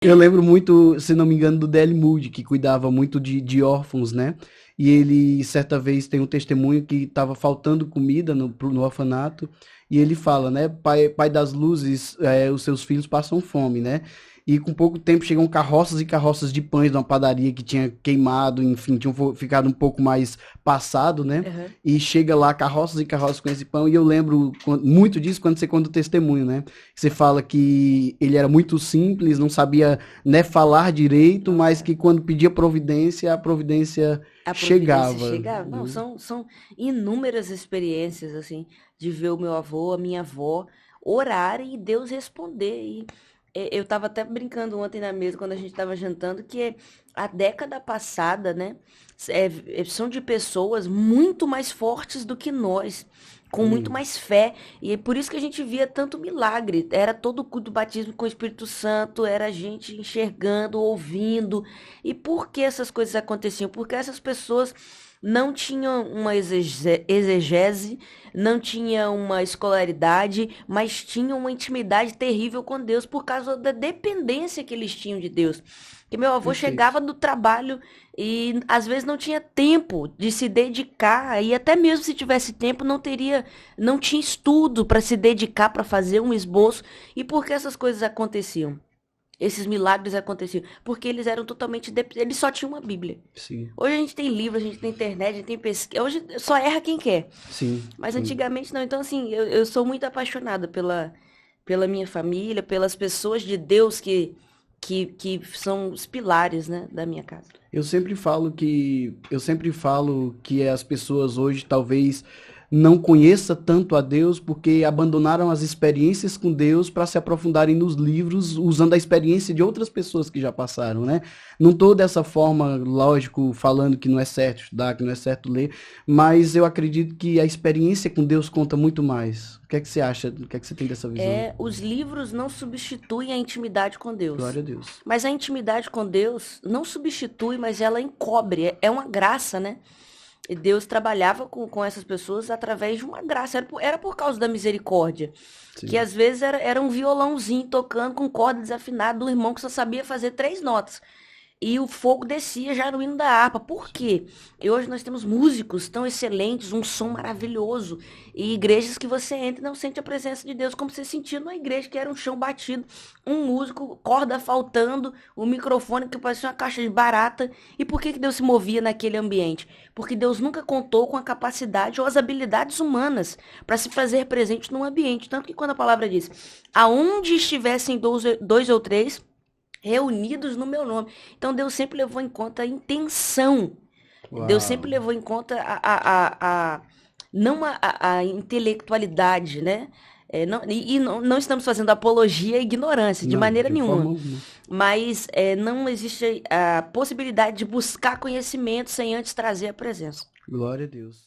Eu lembro muito, se não me engano, do D.L. Moody, que cuidava muito de órfãos, né? E ele, certa vez, tem um testemunho que estava faltando comida no orfanato, e ele fala, né? Pai das luzes, os seus filhos passam fome, né? E com pouco tempo chegam carroças e carroças de pães de uma padaria que tinha queimado, enfim, tinham ficado um pouco mais passado, né? Aham. E chega lá carroças e carroças com esse pão, e eu lembro muito disso quando você conta o testemunho, né? Você fala que ele era muito simples, não sabia, né, falar direito, mas Nossa, que quando pedia providência, a providência a providência chegava, chegava. Não, né? são inúmeras experiências, assim, de ver o meu avô, a minha avó orarem e Deus responder. E eu tava até brincando ontem na mesa, quando a gente tava jantando, que a década passada, né, são de pessoas muito mais fortes do que nós, com muito Amém. mais fé. E é por isso que a gente via tanto milagre. Era todo o culto do batismo com o Espírito Santo, era a gente enxergando, ouvindo. E por que essas coisas aconteciam? Porque essas pessoas não tinham uma exegese, não tinham uma escolaridade, mas tinham uma intimidade terrível com Deus por causa da dependência que eles tinham de Deus. Que meu avô Perfeito. chegava do trabalho e às vezes não tinha tempo de se dedicar, e até mesmo se tivesse tempo, não tinha estudo para se dedicar para fazer um esboço. E por que essas coisas aconteciam? Esses milagres aconteciam porque eles eram totalmente eles só tinham uma Bíblia. Sim, Hoje a gente tem livro, a gente tem internet, a gente tem pesquisa. Hoje só erra quem quer. sim, Mas sim. antigamente não. Então, assim, eu sou muito apaixonada pela minha família, pelas pessoas de Deus que são os pilares, né, da minha casa. Eu sempre falo que as pessoas hoje talvez não conheçam tanto a Deus porque abandonaram as experiências com Deus para se aprofundarem nos livros usando a experiência de outras pessoas que já passaram, né? Não estou dessa forma, lógico, falando que não é certo estudar, que não é certo ler, mas eu acredito que a experiência com Deus conta muito mais. O que é que você acha? O que é que você tem dessa visão? Os livros não substituem a intimidade com Deus. Glória a Deus. Mas a intimidade com Deus não substitui, mas ela encobre. É uma graça, né? E Deus trabalhava com essas pessoas através de uma graça. Era por causa da misericórdia. Que Sim. às vezes era um violãozinho tocando com corda desafinada do irmão que só sabia fazer três notas. E o fogo descia já no hino da harpa. Por quê? E hoje nós temos músicos tão excelentes, um som maravilhoso. E igrejas que você entra e não sente a presença de Deus, como você sentia numa igreja que era um chão batido, um músico, corda faltando, o microfone que parecia uma caixa de barata. E por que Deus se movia naquele ambiente? Porque Deus nunca contou com a capacidade ou as habilidades humanas para se fazer presente num ambiente. Tanto que quando a palavra diz, aonde estivessem dois ou três reunidos no meu nome. Então Deus sempre levou em conta a intenção. Deus Uau. sempre levou em conta não a intelectualidade, né? Não estamos fazendo apologia à ignorância, de Não, maneira de forma nenhuma. alguma. Mas não existe a possibilidade de buscar conhecimento sem antes trazer a presença. Glória a Deus.